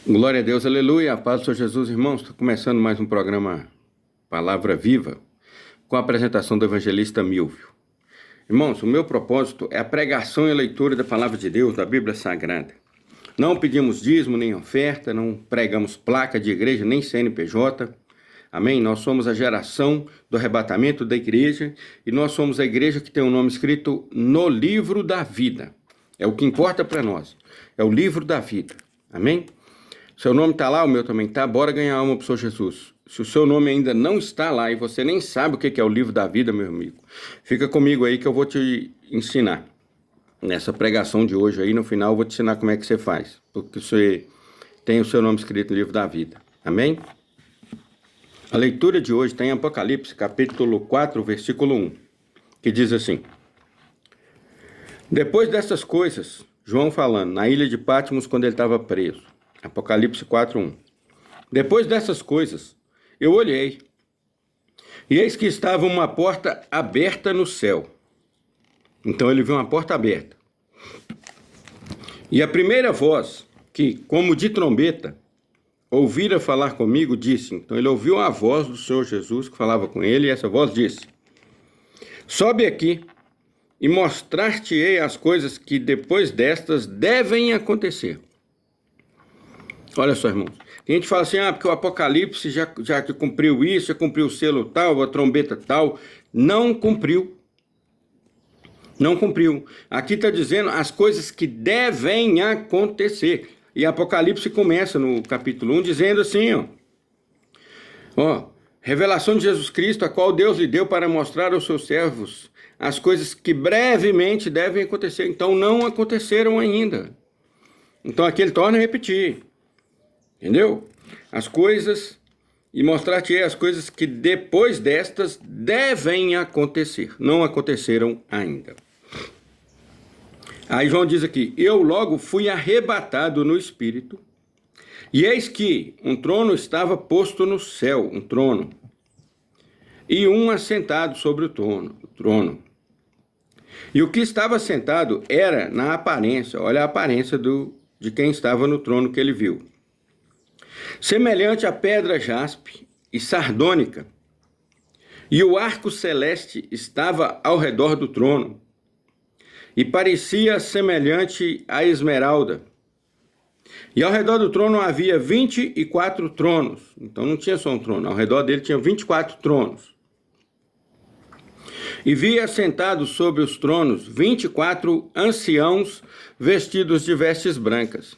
Glória a Deus, aleluia, a paz do Senhor Jesus, irmãos. Estou começando mais um programa Palavra Viva, com a apresentação do evangelista Milvio. Irmãos, o meu propósito é a pregação e a leitura da Palavra de Deus, da Bíblia Sagrada. Não pedimos dízimo nem oferta, não pregamos placa de igreja nem CNPJ. Amém? Nós somos a geração do arrebatamento da igreja e nós somos a igreja que tem o nome escrito no livro da vida. É o que importa para nós, é o livro da vida. Amém? Seu nome está lá, o meu também está. Bora ganhar alma para o Senhor Jesus. Se o seu nome ainda não está lá e você nem sabe o que é o livro da vida, meu amigo, fica comigo aí que eu vou te ensinar. Nessa pregação de hoje aí, no final, eu vou te ensinar como é que você faz. Porque você tem o seu nome escrito no livro da vida. Amém? A leitura de hoje está em Apocalipse, capítulo 4, versículo 1, que diz assim: Depois dessas coisas, João falando, na ilha de Patmos, quando ele estava preso. Apocalipse 4:1. Depois dessas coisas, eu olhei, e eis que estava uma porta aberta no céu. Então ele viu uma porta aberta. E a primeira voz, que, como de trombeta, ouvira falar comigo, disse... Então ele ouviu a voz do Senhor Jesus que falava com ele, e essa voz disse: Sobe aqui, e mostrar-te-ei as coisas que depois destas devem acontecer. Olha só, irmãos. A gente fala assim, porque o Apocalipse já cumpriu isso, já cumpriu o selo tal, a trombeta tal. Não cumpriu. Não cumpriu. Aqui está dizendo as coisas que devem acontecer. E Apocalipse começa no capítulo 1 dizendo assim, revelação de Jesus Cristo, a qual Deus lhe deu para mostrar aos seus servos as coisas que brevemente devem acontecer. Então não aconteceram ainda. Então aqui ele torna a repetir. Entendeu? As coisas, e mostrar-te as coisas que depois destas devem acontecer. Não aconteceram ainda. Aí João diz aqui: Eu logo fui arrebatado no espírito, e eis que um trono estava posto no céu, um trono, e um assentado sobre o trono. E o que estava sentado era na aparência, olha a aparência de quem estava no trono que ele viu. Semelhante a pedra jaspe e sardônica, e o arco celeste estava ao redor do trono, e parecia semelhante a esmeralda. E ao redor do trono havia 24 tronos, então não tinha só um trono, ao redor dele tinha 24 tronos. E vi assentados sobre os tronos 24 anciãos vestidos de vestes brancas.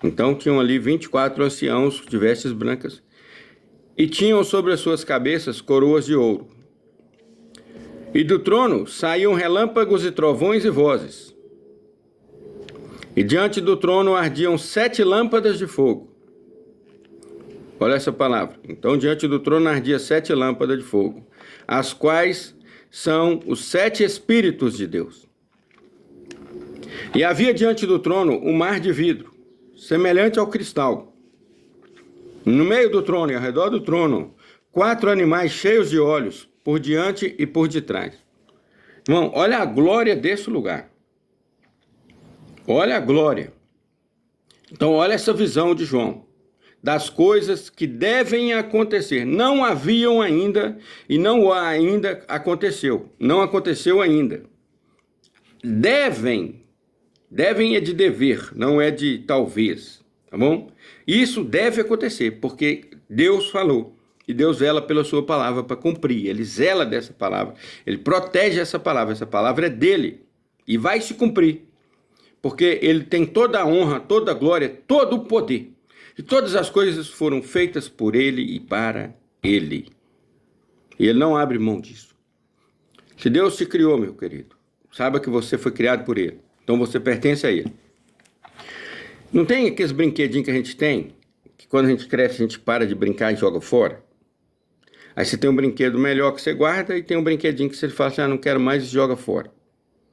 Então tinham ali 24 anciãos de vestes brancas, e tinham sobre as suas cabeças coroas de ouro. E do trono saíam relâmpagos e trovões e vozes. E diante do trono ardiam 7 lâmpadas de fogo. Olha essa palavra. Então diante do trono ardia 7 lâmpadas de fogo, as quais são os 7 Espíritos de Deus. E havia diante do trono um mar de vidro, semelhante ao cristal. No meio do trono e ao redor do trono, 4 animais cheios de olhos, por diante e por detrás. Irmão, olha a glória desse lugar. Olha a glória. Então, olha essa visão de João, das coisas que devem acontecer. Não haviam ainda, e não ainda aconteceu. Não aconteceu ainda. Devem é de dever, não é de talvez, tá bom? Isso deve acontecer, porque Deus falou. E Deus vela pela sua palavra para cumprir. Ele zela dessa palavra. Ele protege essa palavra é dele. E vai se cumprir. Porque ele tem toda a honra, toda a glória, todo o poder. E todas as coisas foram feitas por ele e para ele. E ele não abre mão disso. Se Deus te criou, meu querido, saiba que você foi criado por ele. Então você pertence a ele. Não tem aqueles brinquedinhos que a gente tem, que quando a gente cresce a gente para de brincar e joga fora? Aí você tem um brinquedo melhor que você guarda e tem um brinquedinho que você fala assim, não quero mais e joga fora.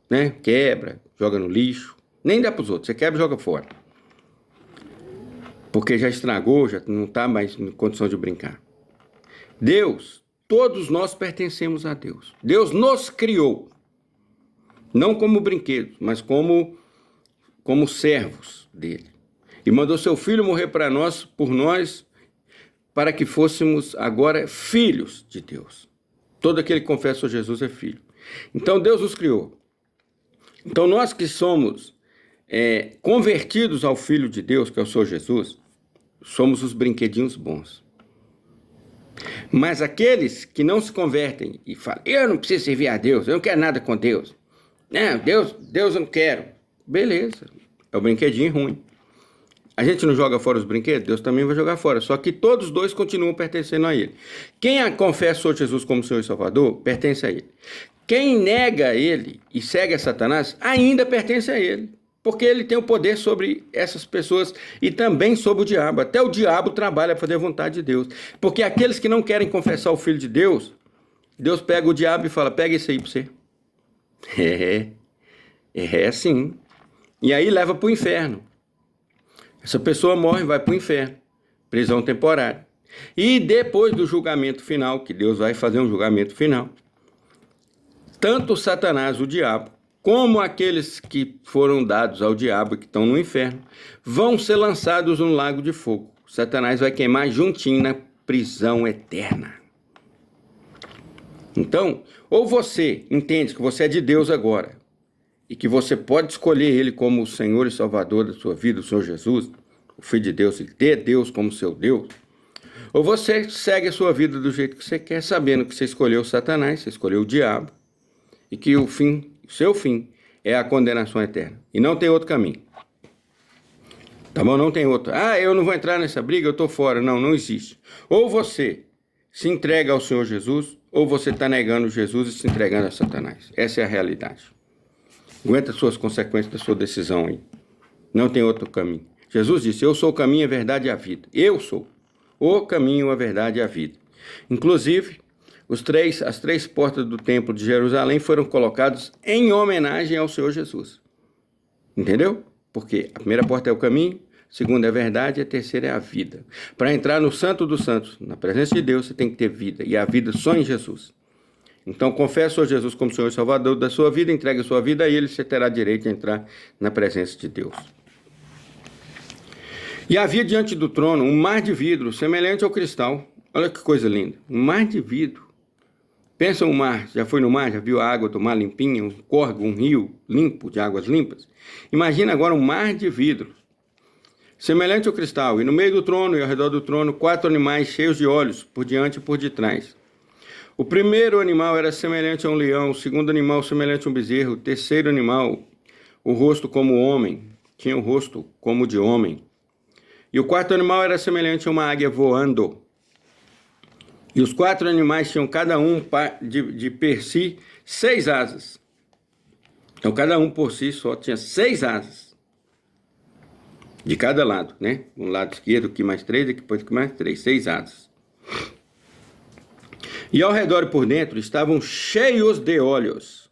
Né? Quebra, joga no lixo. Nem dá para os outros, você quebra e joga fora. Porque já estragou, já não está mais em condição de brincar. Deus, todos nós pertencemos a Deus. Deus nos criou. Não como brinquedos, mas como servos dele. E mandou seu Filho morrer por nós, para que fôssemos agora filhos de Deus. Todo aquele que confessa Jesus é filho. Então Deus nos criou. Então nós que somos convertidos ao Filho de Deus, que é o Senhor Jesus, somos os brinquedinhos bons. Mas aqueles que não se convertem e falam, eu não preciso servir a Deus, eu não quero nada com Deus. Não, Deus eu não quero. Beleza, é o brinquedinho ruim. A gente não joga fora os brinquedos, Deus também vai jogar fora. Só que todos dois continuam pertencendo a Ele. Quem confessa o Senhor Jesus como Senhor e Salvador, pertence a Ele. Quem nega Ele e segue a Satanás, ainda pertence a Ele. Porque Ele tem o poder sobre essas pessoas e também sobre o diabo. Até o diabo trabalha para fazer a vontade de Deus. Porque aqueles que não querem confessar o Filho de Deus, Deus pega o diabo e fala, pega isso aí para você. É assim. E aí leva para o inferno. Essa pessoa morre e vai para o inferno. Prisão temporária. E depois do julgamento final, que Deus vai fazer um julgamento final, tanto Satanás, o diabo, como aqueles que foram dados ao diabo, que estão no inferno, vão ser lançados no lago de fogo. Satanás vai queimar juntinho na prisão eterna. Então, ou você entende que você é de Deus agora, e que você pode escolher Ele como o Senhor e Salvador da sua vida, o Senhor Jesus, o Filho de Deus, e ter Deus como seu Deus, ou você segue a sua vida do jeito que você quer, sabendo que você escolheu Satanás, você escolheu o diabo, e que o seu fim é a condenação eterna. E não tem outro caminho. Tá bom? Não tem outro. Eu não vou entrar nessa briga, eu estou fora. Não, não existe. Ou você se entrega ao Senhor Jesus, ou você está negando Jesus e se entregando a Satanás. Essa é a realidade. Aguenta as suas consequências da sua decisão aí. Não tem outro caminho. Jesus disse, eu sou o caminho, a verdade e a vida. Eu sou o caminho, a verdade e a vida. Inclusive, as três portas do templo de Jerusalém foram colocadas em homenagem ao Senhor Jesus. Entendeu? Porque a primeira porta é o caminho, a segunda é a verdade e a terceira é a vida. Para entrar no Santo dos Santos, na presença de Deus, você tem que ter vida. E a vida só em Jesus. Então, confesse o Senhor Jesus como Senhor e Salvador da sua vida, entregue a sua vida a Ele, você terá direito de entrar na presença de Deus. E havia diante do trono um mar de vidro, semelhante ao cristal. Olha que coisa linda. Um mar de vidro. Pensa um mar, já foi no mar, já viu a água do mar limpinha, um córrego, um rio limpo, de águas limpas? Imagina agora um mar de vidro, semelhante ao cristal, e no meio do trono e ao redor do trono, 4 animais cheios de olhos, por diante e por detrás. O primeiro animal era semelhante a um leão, o segundo animal semelhante a um bezerro, o terceiro animal, o rosto como homem, tinha o rosto como de homem. E o quarto animal era semelhante a uma águia voando. E os 4 animais tinham cada um de per si 6 asas. Então cada um por si só tinha 6 asas. De cada lado, né? Um lado esquerdo, aqui mais 3, depois aqui mais 3, 6 asas. E ao redor e por dentro estavam cheios de olhos,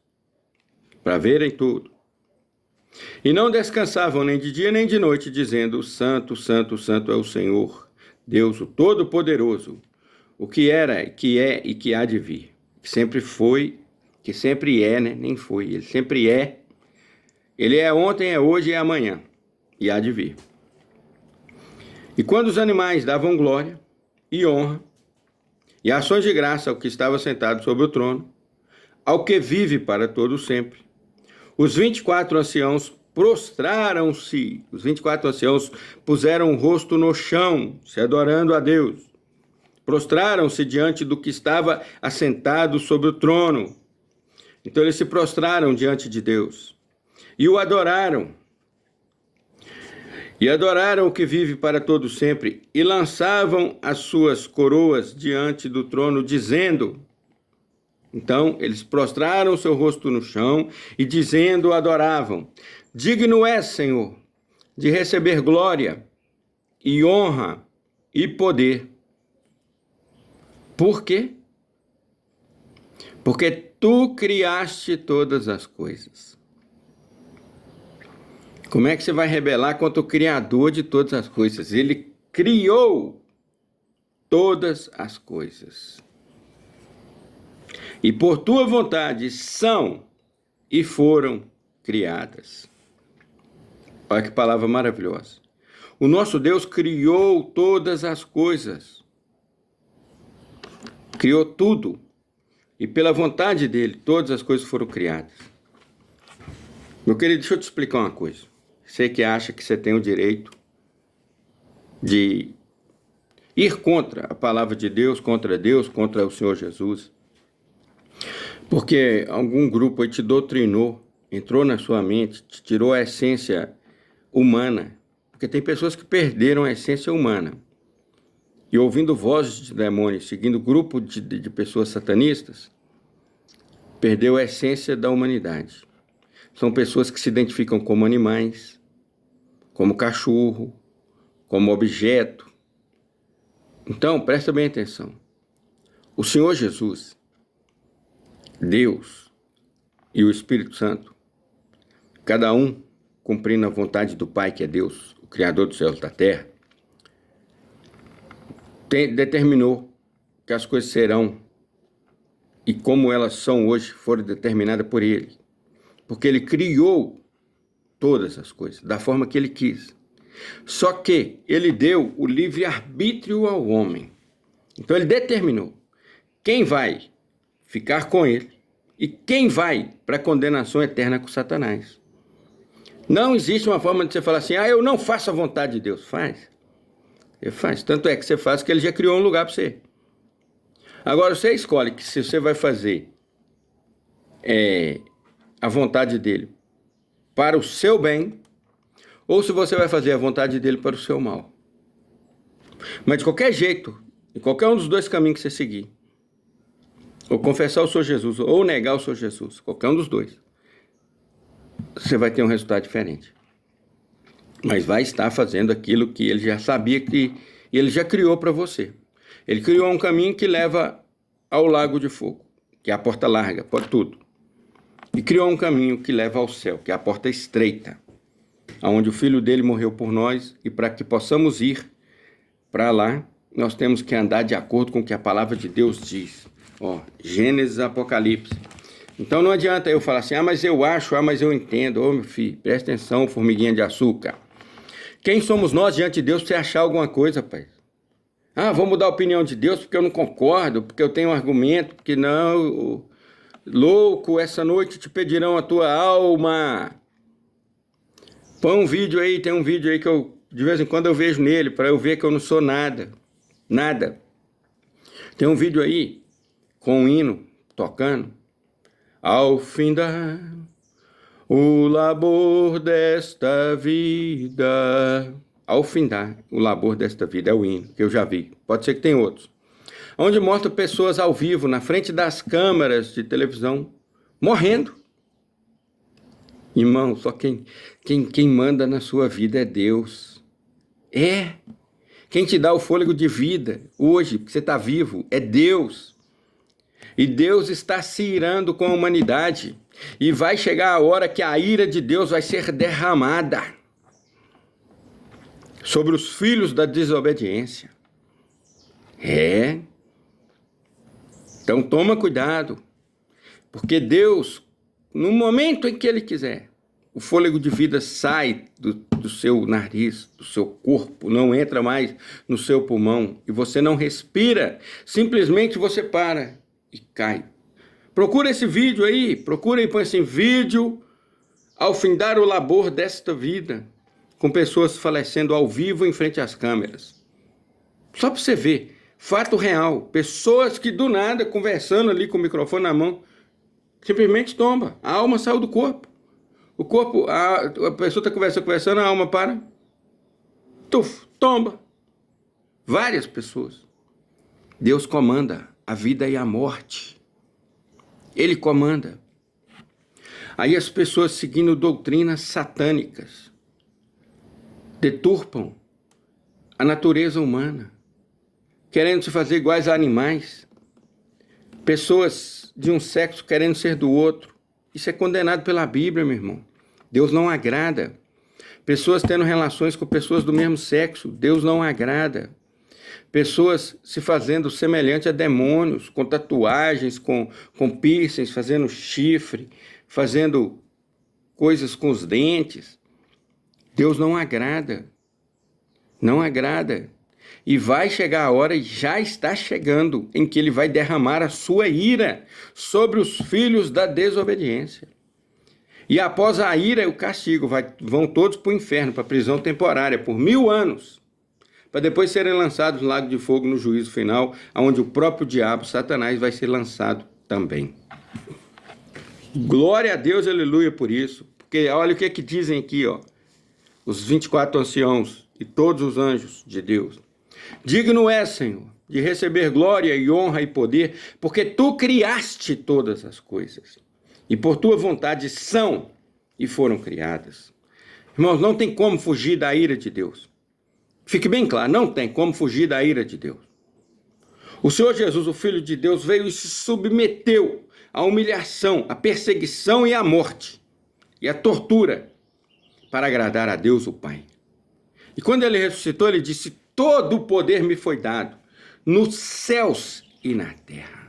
para verem tudo. E não descansavam nem de dia nem de noite, dizendo, Santo, Santo, Santo é o Senhor, Deus o Todo-Poderoso, o que era, que é e que há de vir. Que sempre foi, que sempre é, né? Nem foi, ele sempre é. Ele é ontem, é hoje e é amanhã, e há de vir. E quando os animais davam glória e honra, e ações de graça ao que estava sentado sobre o trono, ao que vive para todo sempre, os 24 anciãos prostraram-se. Os 24 anciãos puseram o rosto no chão, se adorando a Deus. Prostraram-se diante do que estava assentado sobre o trono. Então eles se prostraram diante de Deus e o adoraram. E adoraram o que vive para todo sempre, e lançavam as suas coroas diante do trono, dizendo... Então, eles prostraram o seu rosto no chão, e dizendo, adoravam, digno és, Senhor, de receber glória, e honra, e poder. Por quê? Porque tu criaste todas as coisas. Como é que você vai rebelar contra o Criador de todas as coisas? Ele criou todas as coisas. E por tua vontade são e foram criadas. Olha que palavra maravilhosa. O nosso Deus criou todas as coisas. Criou tudo. E pela vontade dele, todas as coisas foram criadas. Meu querido, deixa eu te explicar uma coisa. Você que acha que você tem o direito de ir contra a palavra de Deus, contra o Senhor Jesus. Porque algum grupo aí te doutrinou, entrou na sua mente, te tirou a essência humana. Porque tem pessoas que perderam a essência humana. E ouvindo vozes de demônios, seguindo grupo de pessoas satanistas, perdeu a essência da humanidade. São pessoas que se identificam como animais, como cachorro, como objeto. Então, presta bem atenção. O Senhor Jesus, Deus e o Espírito Santo, cada um cumprindo a vontade do Pai, que é Deus, o Criador dos céus e da terra, determinou que as coisas serão e como elas são hoje foram determinadas por Ele. Porque Ele criou todas as coisas da forma que Ele quis. Só que Ele deu o livre-arbítrio ao homem. Então Ele determinou quem vai ficar com Ele e quem vai para a condenação eterna com Satanás. Não existe uma forma de você falar assim, eu não faço a vontade de Deus. Faz. Ele faz. Tanto é que você faz que Ele já criou um lugar para você. Agora você escolhe que se você vai fazer a vontade dele para o seu bem, ou se você vai fazer a vontade dele para o seu mal. Mas de qualquer jeito, em qualquer um dos dois caminhos que você seguir, ou confessar o Senhor Jesus, ou negar o Senhor Jesus, qualquer um dos dois, você vai ter um resultado diferente. Mas vai estar fazendo aquilo que ele já sabia que ele já criou para você. Ele criou um caminho que leva ao lago de fogo, que é a porta larga, pode tudo. E criou um caminho que leva ao céu, que é a porta estreita, onde o Filho dele morreu por nós, e para que possamos ir para lá, nós temos que andar de acordo com o que a palavra de Deus diz. Gênesis, Apocalipse. Então não adianta eu falar assim, mas eu acho, mas eu entendo. Meu filho, presta atenção, formiguinha de açúcar. Quem somos nós diante de Deus para você achar alguma coisa, pai? Vou mudar a opinião de Deus porque eu não concordo, porque eu tenho um argumento, porque não... Louco, essa noite te pedirão a tua alma. Põe um vídeo aí, tem um vídeo aí que eu, de vez em quando eu vejo nele, para eu ver que eu não sou nada. Nada. Tem um vídeo aí, com um hino, tocando. Ao findar o labor desta vida. Ao findar o labor desta vida, é o hino, que eu já vi. Pode ser que tenha outros. Onde mostra pessoas ao vivo, na frente das câmeras de televisão, morrendo. Irmão, só quem manda na sua vida é Deus. Quem te dá o fôlego de vida hoje, porque você está vivo, é Deus. E Deus está se irando com a humanidade. E vai chegar a hora que a ira de Deus vai ser derramada sobre os filhos da desobediência. Então toma cuidado, porque Deus, no momento em que Ele quiser, o fôlego de vida sai do seu nariz, do seu corpo, não entra mais no seu pulmão, e você não respira, simplesmente você para e cai. Procura esse vídeo aí, procura e põe assim, vídeo ao findar o labor desta vida, com pessoas falecendo ao vivo em frente às câmeras. Só para você ver. Fato real, pessoas que do nada, conversando ali com o microfone na mão, simplesmente tomba, a alma saiu do corpo. O corpo, a pessoa está conversando, a alma para, tomba. Várias pessoas. Deus comanda a vida e a morte. Ele comanda. Aí as pessoas seguindo doutrinas satânicas deturpam a natureza humana, querendo se fazer iguais a animais, pessoas de um sexo querendo ser do outro. Isso é condenado pela Bíblia, meu irmão. Deus não agrada. Pessoas tendo relações com pessoas do mesmo sexo, Deus não agrada. Pessoas se fazendo semelhante a demônios, com tatuagens, com piercings, fazendo chifre, fazendo coisas com os dentes. Deus não agrada. Não agrada. E vai chegar a hora, e já está chegando, em que ele vai derramar a sua ira sobre os filhos da desobediência. E após a ira e o castigo, vão todos para o inferno, para a prisão temporária, por 1000 anos, para depois serem lançados no lago de fogo no juízo final, onde o próprio diabo, Satanás, vai ser lançado também. Glória a Deus, aleluia, por isso. Porque olha o que dizem aqui, ó, os 24 anciãos e todos os anjos de Deus. Digno é, Senhor, de receber glória e honra e poder, porque tu criaste todas as coisas, e por tua vontade são e foram criadas. Irmãos, não tem como fugir da ira de Deus. Fique bem claro, não tem como fugir da ira de Deus. O Senhor Jesus, o Filho de Deus, veio e se submeteu à humilhação, à perseguição e à morte, e à tortura, para agradar a Deus, o Pai. E quando ele ressuscitou, ele disse: todo o poder me foi dado, nos céus e na terra.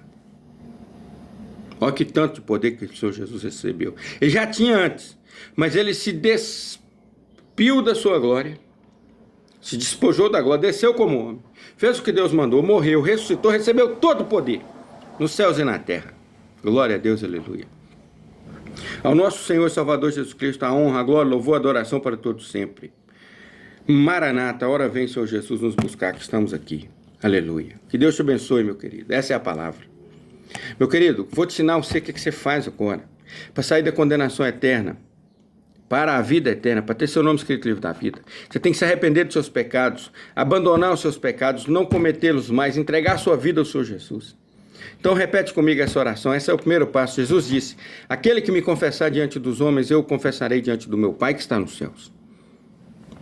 Olha que tanto de poder que o Senhor Jesus recebeu. Ele já tinha antes, mas ele se despiu da sua glória, se despojou da glória, desceu como homem, fez o que Deus mandou, morreu, ressuscitou, recebeu todo o poder, nos céus e na terra. Glória a Deus, aleluia. Ao nosso Senhor e Salvador Jesus Cristo, a honra, a glória, louvor, a adoração para todos sempre. Maranata, hora vem, Senhor Jesus, nos buscar, que estamos aqui. Aleluia. Que Deus te abençoe, meu querido. Essa é a palavra. Meu querido, vou te ensinar você o que você faz agora, para sair da condenação eterna, para a vida eterna, para ter seu nome escrito no livro da vida. Você tem que se arrepender dos seus pecados, abandonar os seus pecados, não cometê-los mais, entregar sua vida ao Senhor Jesus. Então repete comigo essa oração, esse é o primeiro passo. Jesus disse: aquele que me confessar diante dos homens, eu o confessarei diante do meu Pai que está nos céus.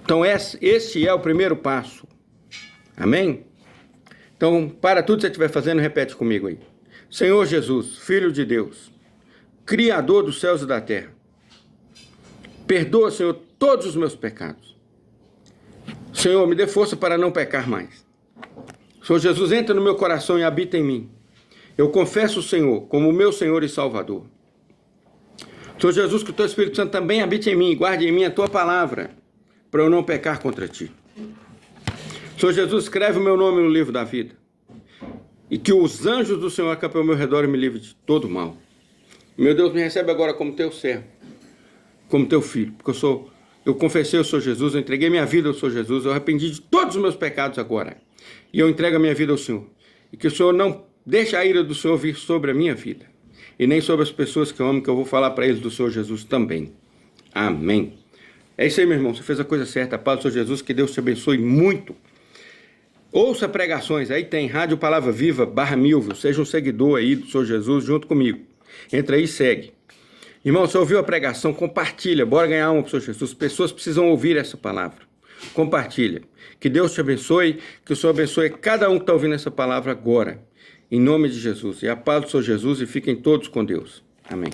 Então este é o primeiro passo. Amém? Então, para tudo que você estiver fazendo, repete comigo aí. Senhor Jesus, Filho de Deus, Criador dos céus e da terra, perdoa, Senhor, todos os meus pecados. Senhor, me dê força para não pecar mais. Senhor Jesus, entra no meu coração e habita em mim. Eu confesso o Senhor como meu Senhor e Salvador. Senhor Jesus, que o teu Espírito Santo também habite em mim, guarde em mim a tua palavra, para eu não pecar contra ti. Senhor Jesus, escreve o meu nome no livro da vida, e que os anjos do Senhor acampem ao meu redor e me livrem de todo mal. Meu Deus, me recebe agora como teu servo, como teu filho, porque eu confessei ao Senhor Jesus, eu entreguei minha vida ao Senhor Jesus, eu arrependi de todos os meus pecados agora, e eu entrego a minha vida ao Senhor, e que o Senhor não deixe a ira do Senhor vir sobre a minha vida, e nem sobre as pessoas que eu amo, que eu vou falar para eles do Senhor Jesus também. Amém. É isso aí, meu irmão, você fez a coisa certa. A paz do Senhor Jesus, que Deus te abençoe muito. Ouça pregações, aí tem Rádio Palavra Viva /Milvio, seja um seguidor aí do Senhor Jesus junto comigo. Entra aí e segue. Irmão, você ouviu a pregação? Compartilha, bora ganhar uma para o Senhor Jesus. Pessoas precisam ouvir essa palavra. Compartilha. Que Deus te abençoe, que o Senhor abençoe cada um que está ouvindo essa palavra agora. Em nome de Jesus. E a paz do Senhor Jesus, e fiquem todos com Deus. Amém.